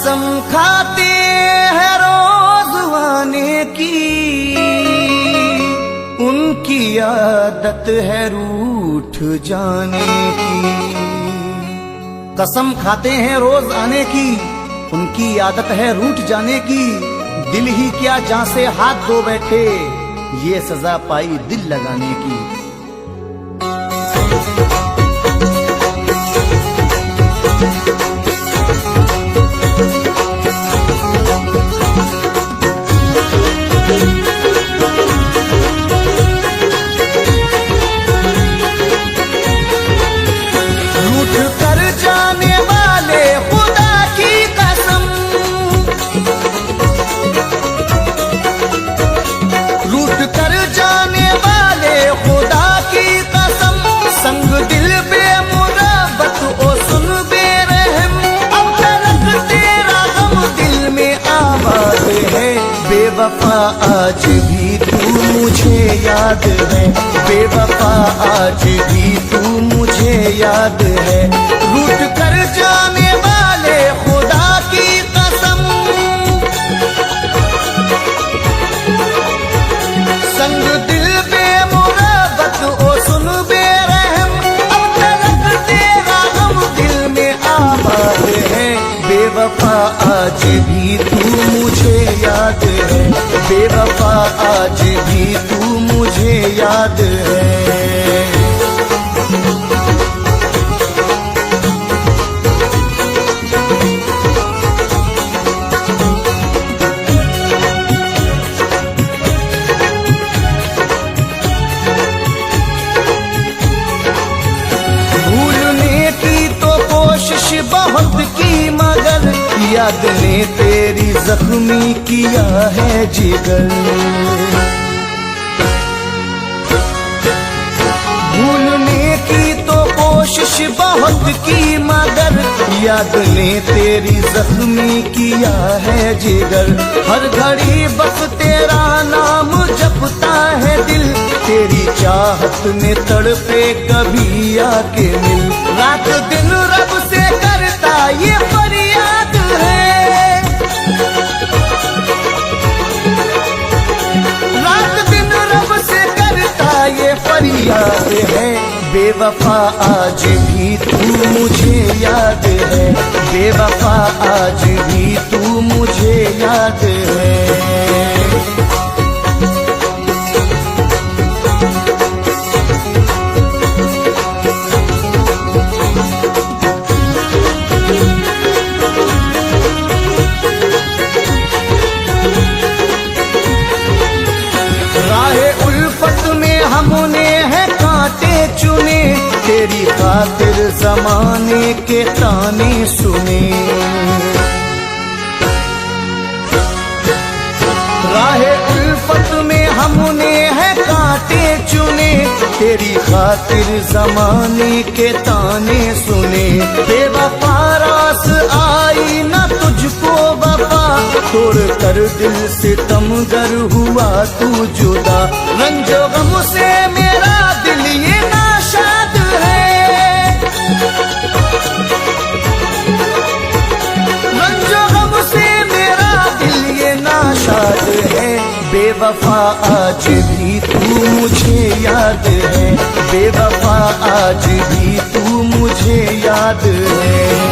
कसम खाते हैं रोज आने की, उनकी आदत है रूठ जाने की। कसम खाते हैं रोज आने की, उनकी आदत है रूठ जाने की। दिल ही क्या जहां से हाथ धो बैठे, ये सजा पाई दिल लगाने की। रूठ कर जाने वाले खुदा की कसम, रूठ कर जाने वाले खुदा की कसम। संग दिल बेमुरब्बत ओ सुन बेरहम, अब तक तेरा गम दिल में आबाद है। बेवफा आज भी तू मुझे याद है, बेवफा आज भी तू मुझे याद है। रूठ कर जाने वाले खुदा की कसम, संग दिल बेमुरब्बत ओ सुन बेरहम, अब तक तेरा गम दिल में आबाद है। बेवफा आज भी तू मुझे याद है, बेवफा आज भी तू मुझे याद है। भूलने की तो कोशिश बहुत की, मगर याद ने तेरी जख्मी किया है जिगर। भूलने की तो कोशिश बहुत की, मगर याद ने तेरी जख्मी किया है जिगर। हर घड़ी बस तेरा नाम जपता है दिल, तेरी चाहत में तड़पे कभी आके मिल। रात दिन रब से करता ये फरियाद है, रात दिन रब से करता ये फरियाद है। बेवफा आज भी तू मुझे याद है, बेवफा आज भी तू मुझे याद है। हमने है कांटे चुने, तेरी खातिर जमाने के ताने सुने। राहे उल्फत में हमने है कांटे चुने, तेरी खातिर जमाने के ताने सुने। बेवफा रास आई न तुझको वफा, तोड़ कर दिल से तमगर हुआ तू जुदा। रंजो गम से मेरा दिल ये नाशाद है, रंजो गम से मेरा दिल ये नाशाद है। बेवफा आज भी तू मुझे याद है, बेवफा आज भी तू मुझे याद है।